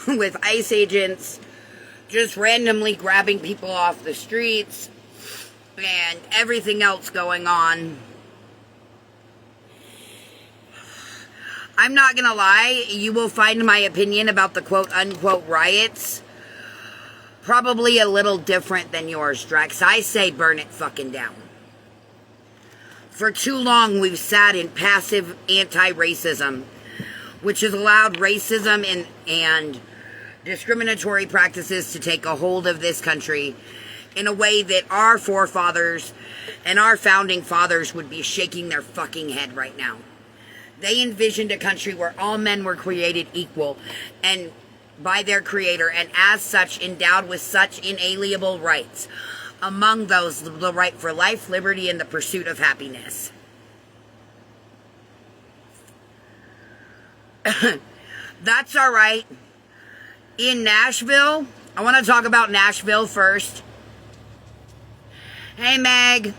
with ICE agents just randomly grabbing people off the streets and everything else going on. I'm not gonna lie, you will find my opinion about the quote-unquote riots probably a little different than yours, Drex. I say burn it fucking down. For too long, we've sat in passive anti-racism, which has allowed racism and discriminatory practices to take a hold of this country in a way that our forefathers and our founding fathers would be shaking their fucking head right now. They envisioned a country where all men were created equal and by their creator, and as such endowed with such inalienable rights. Among those, the right for life, liberty, and the pursuit of happiness. That's all right. In Nashville, I want to talk about Nashville first. Hey, Meg.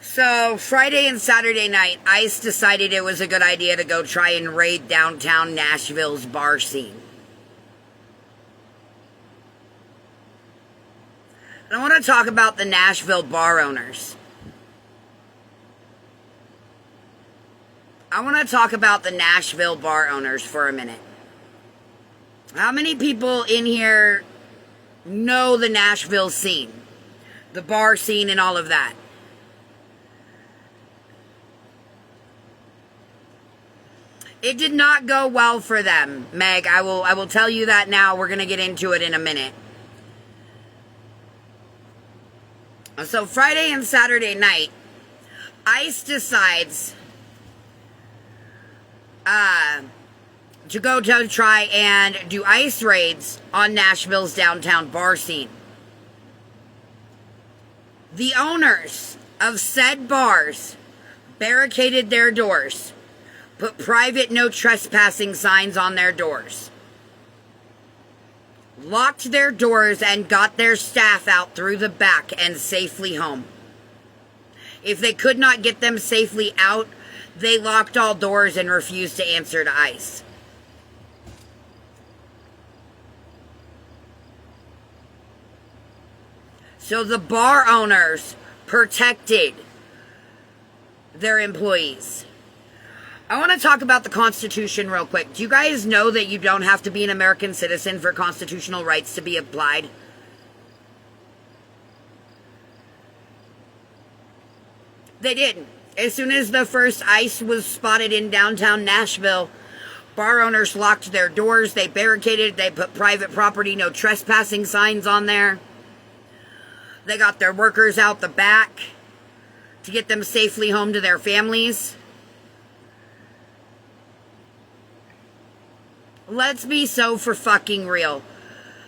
So, Friday and Saturday night, ICE decided it was a good idea to go try and raid downtown Nashville's bar scene. And I want to talk about the Nashville bar owners. I want to talk about the Nashville bar owners for a minute. How many people in here know the Nashville scene? The bar scene and all of that? It did not go well for them, Meg. I will tell you that now. We're going to get into it in a minute. So Friday and Saturday night, ICE decides to go to try and do ICE raids on Nashville's downtown bar scene. The owners of said bars barricaded their doors, put private no trespassing signs on their doors, locked their doors, and got their staff out through the back and safely home. If they could not get them safely out, they locked all doors and refused to answer to ICE. So the bar owners protected their employees. I want to talk about the Constitution real quick. Do you guys know that you don't have to be an American citizen for constitutional rights to be applied? They didn't. As soon as the first ICE was spotted in downtown Nashville, bar owners locked their doors, they barricaded, they put private property, no trespassing signs on there. They got their workers out the back to get them safely home to their families. Let's be so for fucking real.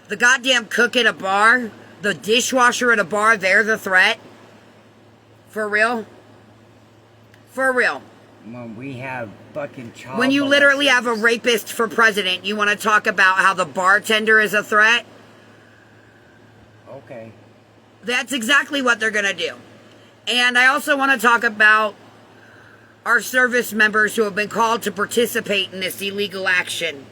The goddamn cook at a bar, the dishwasher at a bar, they're the threat? For real? For real. When we have fucking child When you literally have a rapist for president, you want to talk about how the bartender is a threat? Okay. That's exactly what they're going to do. And I also want to talk about our service members who have been called to participate in this illegal action.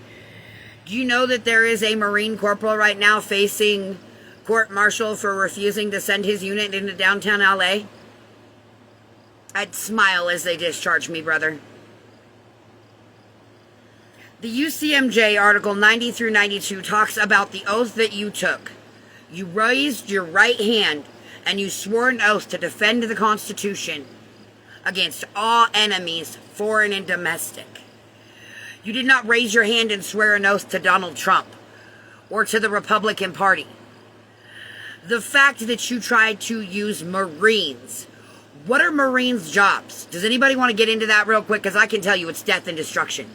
Do you know that there is a Marine corporal right now facing court-martial for refusing to send his unit into downtown LA? I'd smile as they discharge me, brother. The UCMJ Article 90 through 92 talks about the oath that you took. You raised your right hand and you swore an oath to defend the Constitution against all enemies, foreign and domestic. You did not raise your hand and swear an oath to Donald Trump or to the Republican Party. The fact that you tried to use Marines. What are Marines' jobs? Does anybody want to get into that real quick? Because I can tell you it's death and destruction.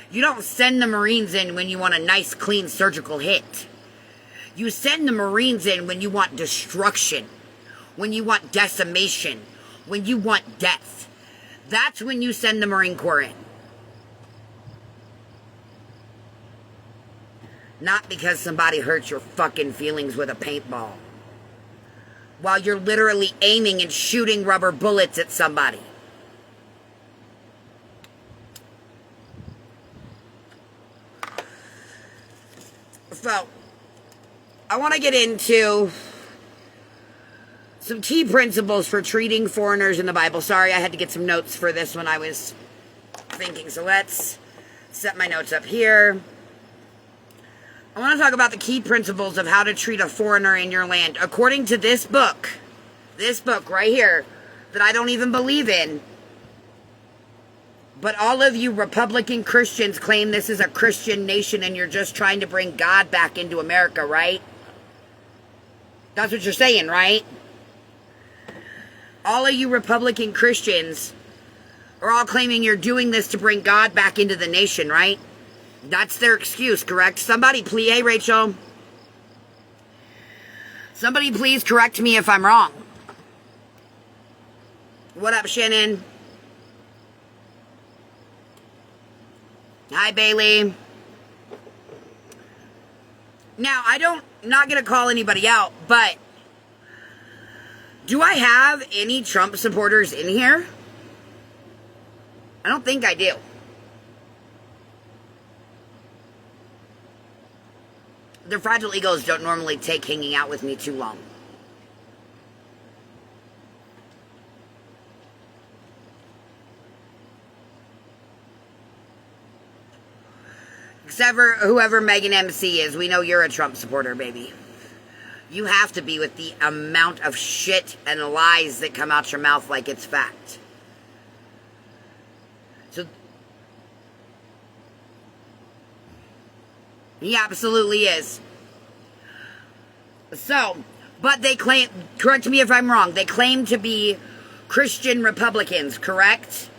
You don't send the Marines in when you want a nice, clean surgical hit. You send the Marines in when you want destruction, when you want decimation, when you want death. That's when you send the Marine Corps in. Not because somebody hurt your fucking feelings with a paintball. While you're literally aiming and shooting rubber bullets at somebody. So, I want to get into some key principles for treating foreigners in the Bible. Sorry, I had to get some notes for this when I was thinking. So let's set my notes up here. I want to talk about the key principles of how to treat a foreigner in your land. According to this book right here, that I don't even believe in, but all of you Republican Christians claim this is a Christian nation and you're just trying to bring God back into America, right? That's what you're saying, right? All of you Republican Christians are all claiming you're doing this to bring God back into the nation, right? That's their excuse, correct? Somebody please, hey Rachel. Somebody please correct me if I'm wrong. What up, Shannon? Hi, Bailey. Now, I'm not going to call anybody out, but do I have any Trump supporters in here? I don't think I do. Their fragile egos don't normally take hanging out with me too long. Except for whoever Megan MC is, we know you're a Trump supporter, baby. You have to be with the amount of shit and lies that come out your mouth like it's fact. So, he absolutely is. So, but they claim, correct me if I'm wrong, they claim to be Christian Republicans, correct?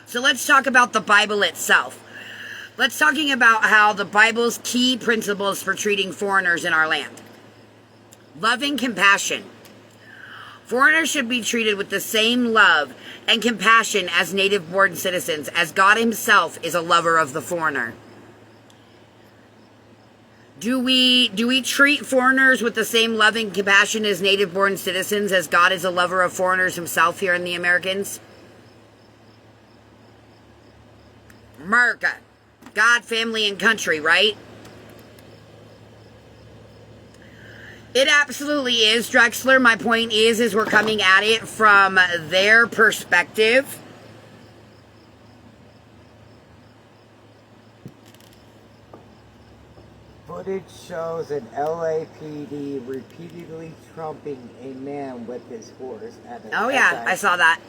So let's talk about the Bible itself. Let's talking about how the Bible's key principles for treating foreigners in our land. Loving compassion. Foreigners should be treated with the same love and compassion as native-born citizens, as God himself is a lover of the foreigner. Do we treat foreigners with the same love and compassion as native-born citizens, as God is a lover of foreigners himself here in the Americans? America. God, family, and country, right? It absolutely is, Drexler. My point is we're coming at it from their perspective. Footage shows an LAPD repeatedly trumping a man with his horse at an Oh yeah, I saw that.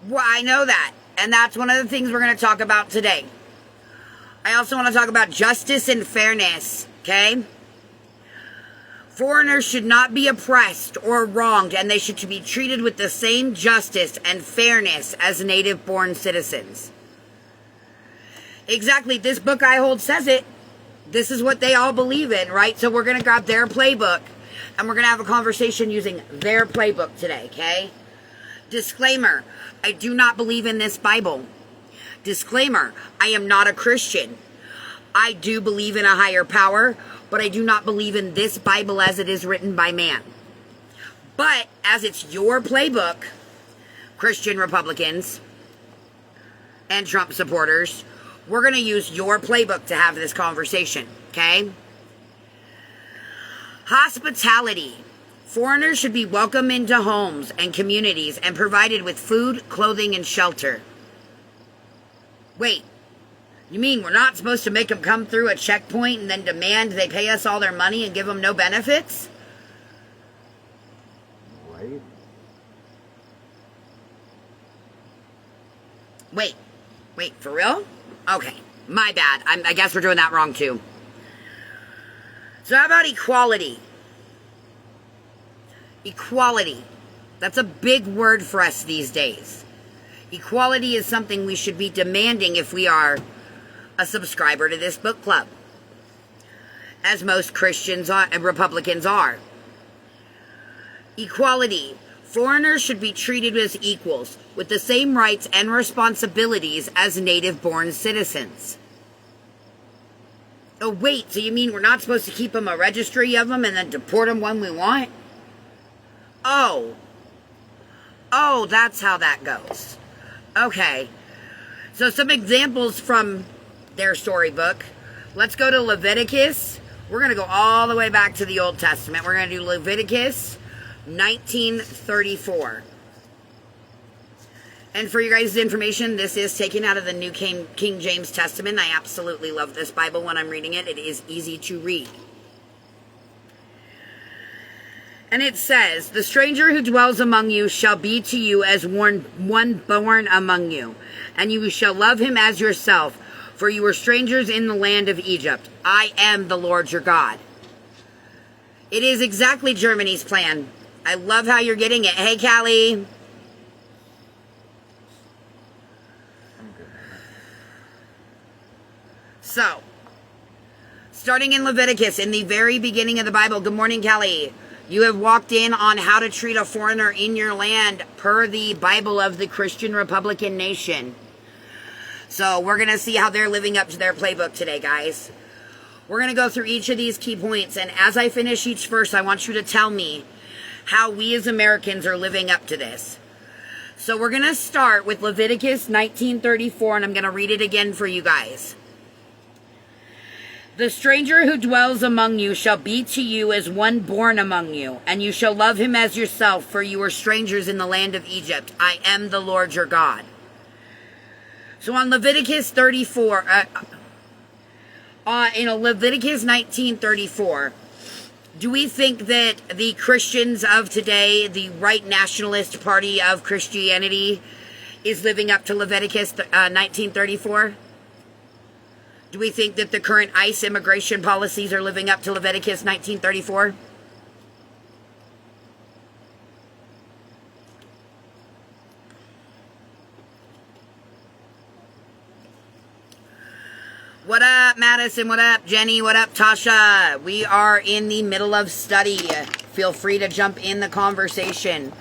Well, I know that. And that's one of the things we're going to talk about today. I also want to talk about justice and fairness, okay? Foreigners should not be oppressed or wronged, and they should be treated with the same justice and fairness as native-born citizens. Exactly. This book I hold says it. This is what they all believe in, right? So we're going to grab their playbook, and we're going to have a conversation using their playbook today, okay? Disclaimer, I do not believe in this Bible. Disclaimer, I am not a Christian. I do believe in a higher power, but I do not believe in this Bible as it is written by man. But as it's your playbook, Christian Republicans and Trump supporters, we're going to use your playbook to have this conversation, okay? Hospitality. Foreigners should be welcome into homes and communities and provided with food, clothing, and shelter. Wait, you mean we're not supposed to make them come through a checkpoint and then demand they pay us all their money and give them no benefits? Right. Wait, for real? Okay, my bad. I guess we're doing that wrong too. So how about equality? Equality. That's a big word for us these days. Equality is something we should be demanding if we are a subscriber to this book club, as most Christians are, and Republicans are. Equality. Foreigners should be treated as equals, with the same rights and responsibilities as native-born citizens. Oh, wait, so you mean we're not supposed to keep them a registry of them and then deport them when we want? Oh, that's how that goes. Okay. So some examples from their storybook. Let's go to Leviticus. We're going to go all the way back to the Old Testament. We're going to do Leviticus 19:34. And for you guys' information, this is taken out of the New King James Testament. I absolutely love this Bible when I'm reading it. It is easy to read. And it says, "The stranger who dwells among you shall be to you as one born among you, and you shall love him as yourself, for you were strangers in the land of Egypt. I am the Lord your God." It is exactly Germany's plan. I love how you're getting it. Hey, Callie. So, starting in Leviticus, in the very beginning of the Bible, good morning, Kelly. You have walked in on how to treat a foreigner in your land per the Bible of the Christian Republican nation. So we're going to see how they're living up to their playbook today, guys. We're going to go through each of these key points, and as I finish each verse, I want you to tell me how we as Americans are living up to this. So we're going to start with Leviticus 19:34, and I'm going to read it again for you guys. "The stranger who dwells among you shall be to you as one born among you, and you shall love him as yourself, for you were strangers in the land of Egypt. I am the Lord your God." So on Leviticus 34, in Leviticus 19:34, do we think that the Christians of today, the right nationalist party of Christianity, is living up to Leviticus 19:34? Do we think that the current ICE immigration policies are living up to Leviticus 19:34? What up, Madison? What up, Jenny? What up, Tasha? We are in the middle of study. Feel free to jump in the conversation.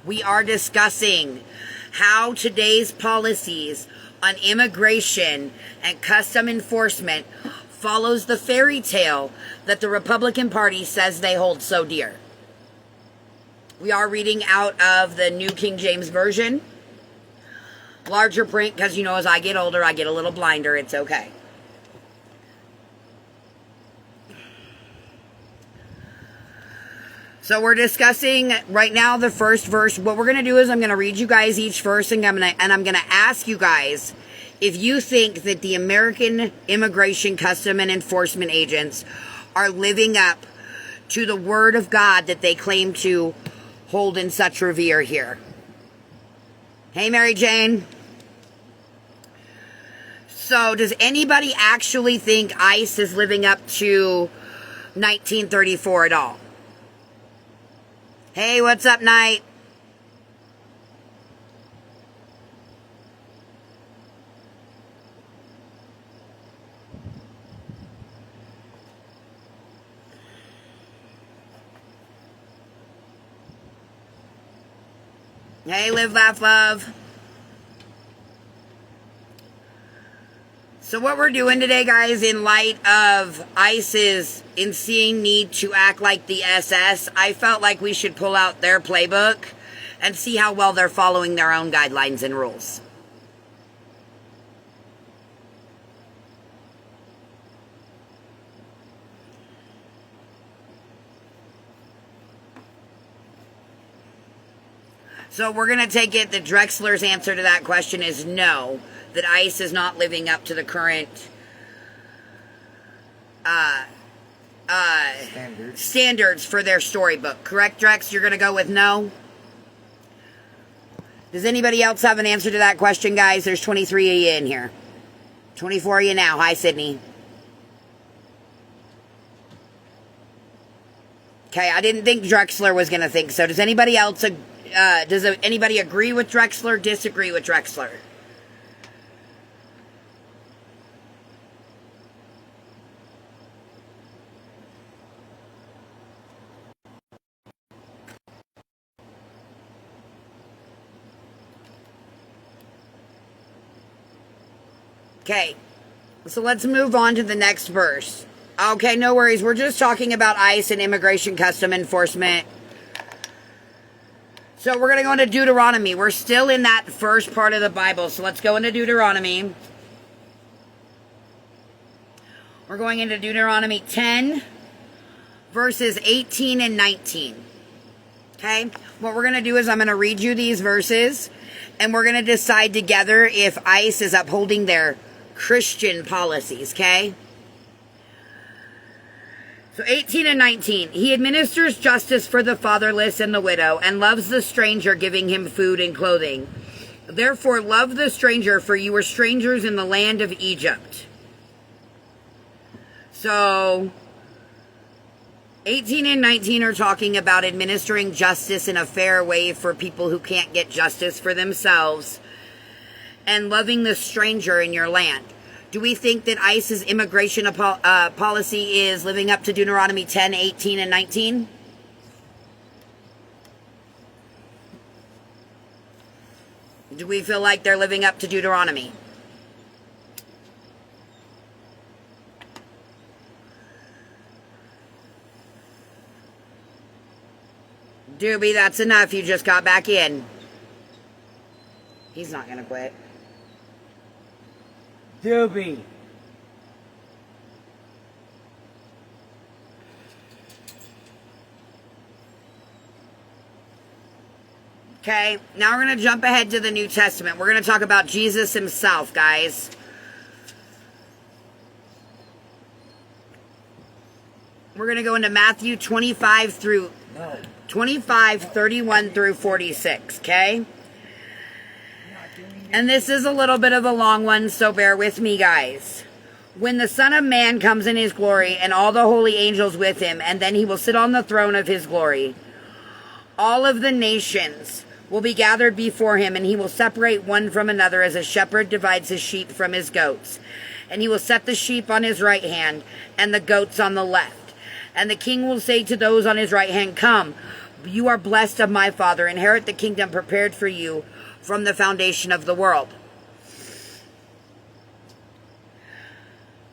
We are discussing how today's policies on immigration and custom enforcement follows the fairy tale that the Republican Party says they hold so dear. We are reading out of the New King James Version. Larger print, because you know, as I get older, I get a little blinder. It's okay. So we're discussing right now the first verse. What we're going to do is I'm going to read you guys each verse, and I'm going to ask you guys if you think that the American immigration custom and enforcement agents are living up to the word of God that they claim to hold in such revere here. Hey, Mary Jane. So does anybody actually think ICE is living up to 1934 at all? Hey, what's up, Knight? Hey, Live, Laugh, Love. So what we're doing today, guys, in light of ICE's insane need to act like the SS, I felt like we should pull out their playbook and see how well they're following their own guidelines and rules. So we're going to take it that Drexler's answer to that question is no, that ICE is not living up to the current standards for their storybook. Correct, Drex? You're going to go with no? Does anybody else have an answer to that question, guys? There's 23 of you in here. 24 of you now. Hi, Sydney. Okay, I didn't think Drexler was going to think so. Does anybody else does anybody agree with Drexler, disagree with Drexler? Okay, so let's move on to the next verse. Okay, no worries. We're just talking about ICE and immigration custom enforcement. So we're going to go into Deuteronomy. We're still in that first part of the Bible. So let's go into Deuteronomy. We're going into Deuteronomy 10, verses 18 and 19. Okay? What we're going to do is I'm going to read you these verses, and we're going to decide together if ICE is upholding their Christian policies. Okay? So 18 and 19. He administers justice for the fatherless and the widow, and loves the stranger, giving him food and clothing. Therefore love the stranger, for you were strangers in the land of Egypt. So 18 and 19 are talking about administering justice in a fair way for people who can't get justice for themselves, and loving the stranger in your land. Do we think that ICE's immigration policy is living up to Deuteronomy 10, 18, and 19? Do we feel like they're living up to Deuteronomy? Doobie, that's enough. You just got back in. He's not going to quit. Doobie. Okay, now we're going to jump ahead to the New Testament. We're going to talk about Jesus himself, guys. We're going to go into Matthew 25, 31 through 46, okay? And this is a little bit of a long one, so bear with me, guys. When the Son of Man comes in his glory, and all the holy angels with him, and then he will sit on the throne of his glory, all of the nations will be gathered before him, and he will separate one from another as a shepherd divides his sheep from his goats. And he will set the sheep on his right hand, and the goats on the left. And the king will say to those on his right hand, "Come, you are blessed of my Father, inherit the kingdom prepared for you from the foundation of the world.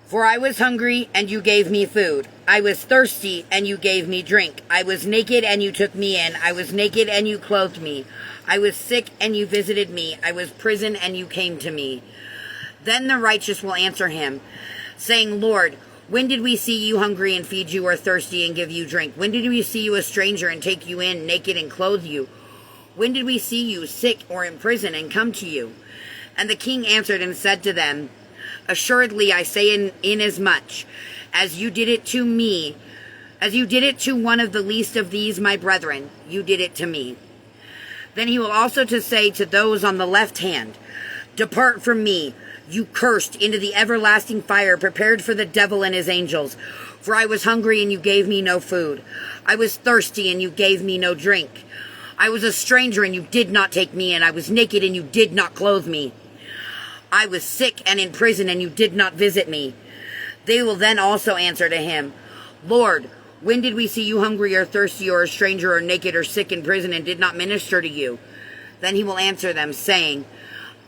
For I was hungry, and you gave me food. I was thirsty, and you gave me drink. I was naked, and you took me in. I was naked, and you clothed me. I was sick, and you visited me. I was in prison, and you came to me." Then the righteous will answer him, saying, "Lord, when did we see you hungry and feed you, or thirsty and give you drink? When did we see you a stranger and take you in, naked and clothe you? When did we see you sick or in prison and come to you?" And the king answered and said to them, "Assuredly I say, inasmuch as you did it to me, as you did it to one of the least of these my brethren, you did it to me." Then he will also to say to those on the left hand, "Depart from me, you cursed, into the everlasting fire prepared for the devil and his angels. For I was hungry, and you gave me no food. I was thirsty, and you gave me no drink. I was a stranger, and you did not take me in. I was naked, and you did not clothe me. I was sick and in prison, and you did not visit me." They will then also answer to him, "Lord, when did we see you hungry or thirsty or a stranger or naked or sick in prison and did not minister to you?" Then he will answer them, saying,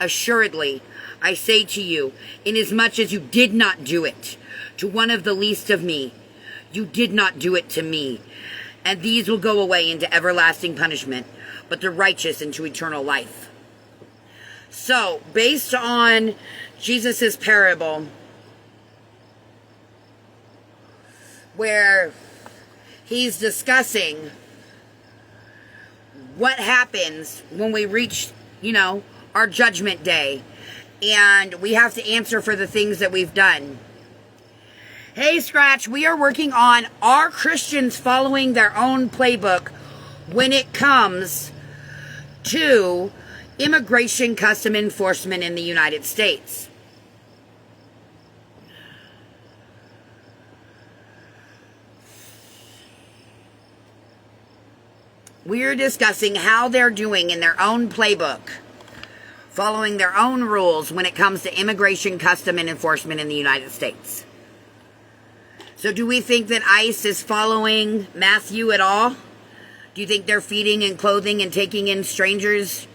"Assuredly, I say to you, inasmuch as you did not do it to one of the least of me, you did not do it to me. And these will go away into everlasting punishment, but the righteous into eternal life." So, based on Jesus' parable, where he's discussing what happens when we reach, our judgment day, and we have to answer for the things that we've done. Hey, Scratch, we are working on, are Christians following their own playbook when it comes to immigration custom enforcement in the United States? We're discussing how they're doing in their own playbook, following their own rules when it comes to immigration custom and enforcement in the United States. So do we think that ICE is following Matthew at all? Do you think they're feeding and clothing and taking in strangers,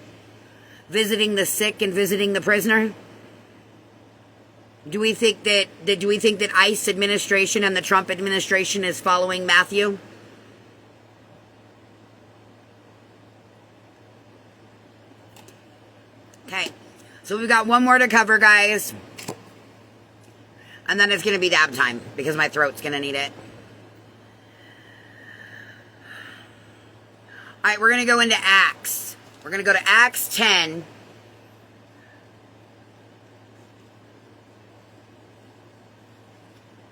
visiting the sick and visiting the prisoner? Do we think that ICE administration and the Trump administration is following Matthew? Okay. So we've got one more to cover, guys. And then it's going to be dab time because my throat's going to need it. All right, we're going to go into Acts. We're going to go to Acts 10.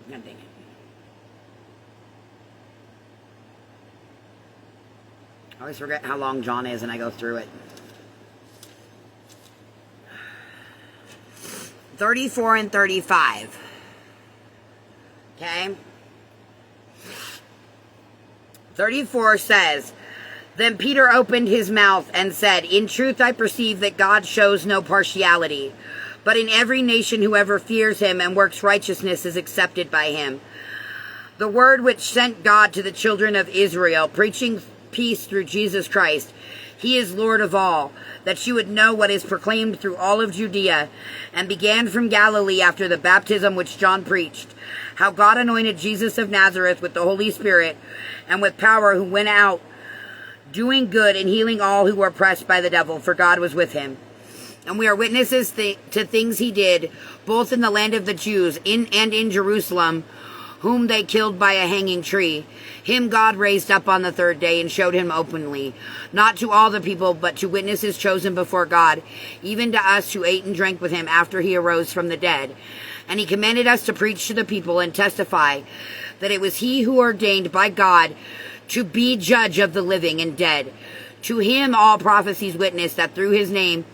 God dang it. I always forget how long John is and I go through it. 34 and 35. Okay? 34 says, Then Peter opened his mouth and said, In truth I perceive that God shows no partiality, but in every nation whoever fears him and works righteousness is accepted by him. The word which sent God to the children of Israel, preaching peace through Jesus Christ, he is Lord of all, that you would know what is proclaimed through all of Judea, and began from Galilee after the baptism which John preached, how God anointed Jesus of Nazareth with the Holy Spirit and with power, who went out doing good and healing all who were oppressed by the devil, for God was with him. And we are witnesses to things he did, both in the land of the Jews and in Jerusalem, whom they killed by a hanging tree. Him God raised up on the third day and showed him openly, not to all the people, but to witnesses chosen before God, even to us who ate and drank with him after he arose from the dead. And he commanded us to preach to the people and testify that it was he who ordained by God to be judge of the living and dead. To him all prophecies witness that through his name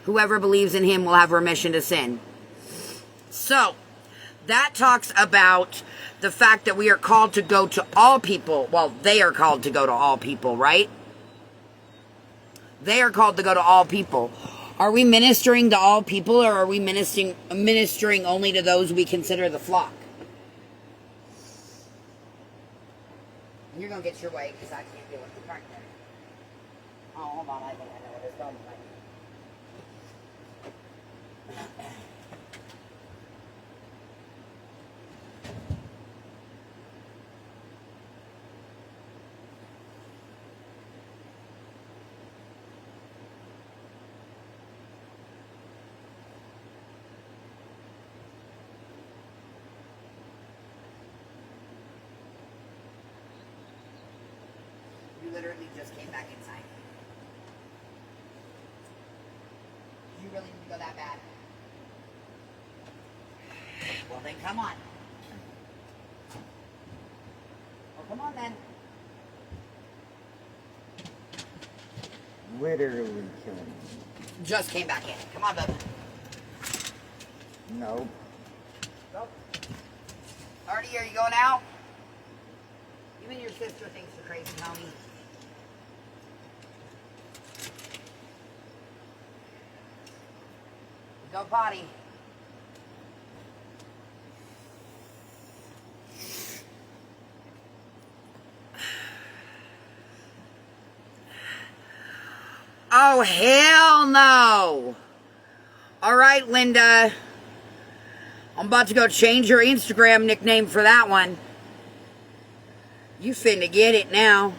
whoever believes in him will have remission to sin. So, that talks about the fact that we are called to go to all people. Well, they are called to go to all people, right? They are called to go to all people. Are we ministering to all people, or are we ministering only to those we consider the flock? You're going to get your way because I can't deal with the current there. Oh, hold on. I think I know what it's going like. You literally just came back inside. You really need to go that bad? Well, then come on. Well, come on then. Literally killing me. Just came back in. Come on, bub. Nope. Go. Artie, are you going out? Even your sister thinks you're crazy, homie. Go potty. Oh, hell no. All right, Linda. I'm about to go change your Instagram nickname for that one. You finna get it now.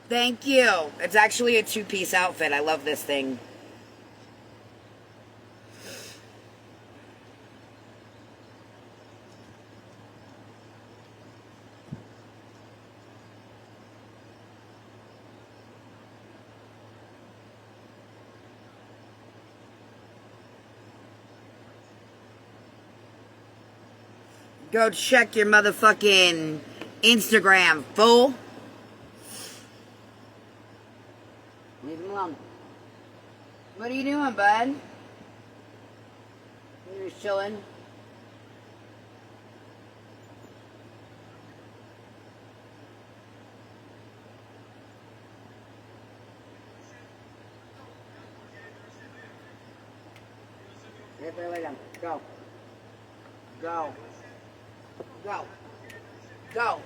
Thank you. It's actually a two-piece outfit. I love this thing. Go check your motherfucking Instagram, fool. Leave him alone. What are you doing, bud? You're just chilling. Get there, lay down. Go. Go. Go. Go.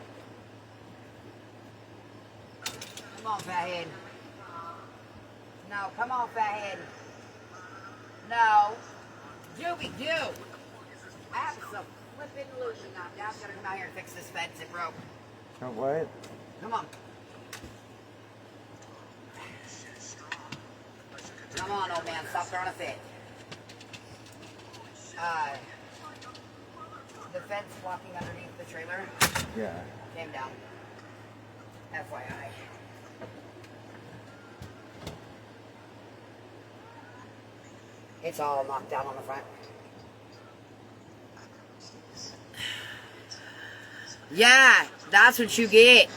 Come on, fathead. No, come on, fathead. No. Doobie doo. Absolutely not. Now I'm gonna come out here and fix this fence. It broke. Oh, what? Come on. Come on, old man. Stop throwing a fit. The fence walking underneath the trailer Yeah. came down. FYI. It's all knocked down on the front. Yeah, that's what you get.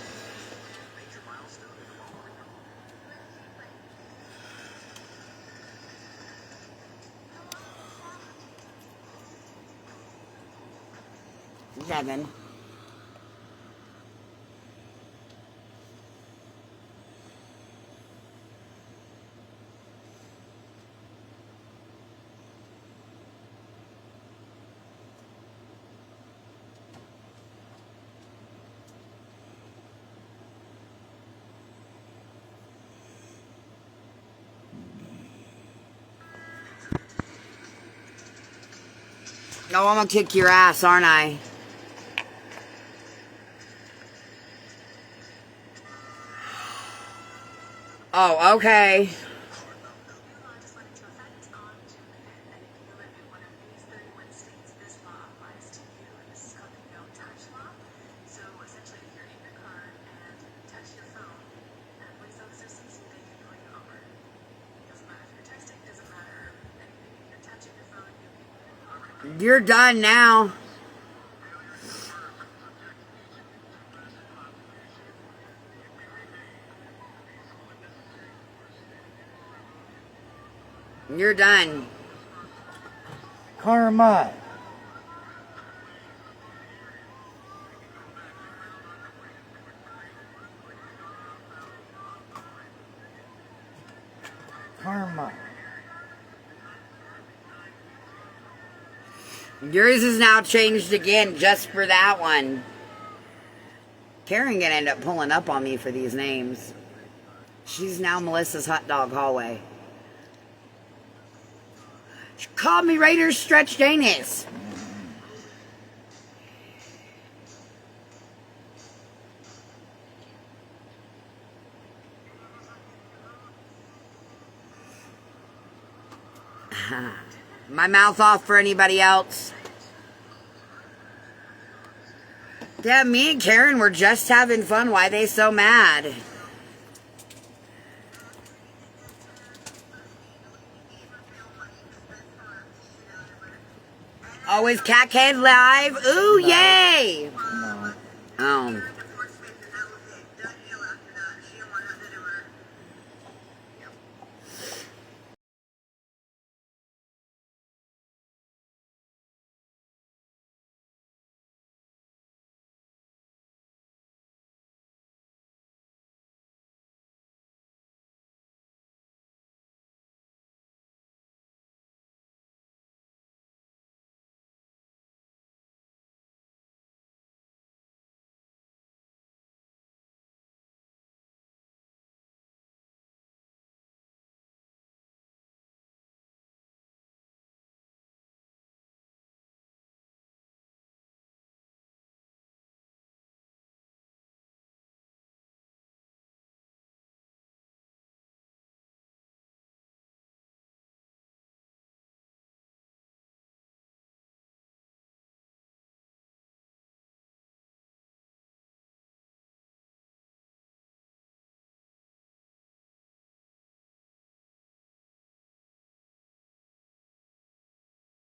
Devin. No, I'm gonna kick your ass, aren't I? Oh, okay. You're done now. You're done. Karma. Karma. Yours is now changed again just for that one. Karen gonna end up pulling up on me for these names. She's now Melissa's hot dog hallway. She called me Raiders stretched anus. My mouth off for anybody else. Yeah, me and Karen were just having fun. Why they so mad? Oh, is Cackhead live? Ooh, No. yay! No. Oh.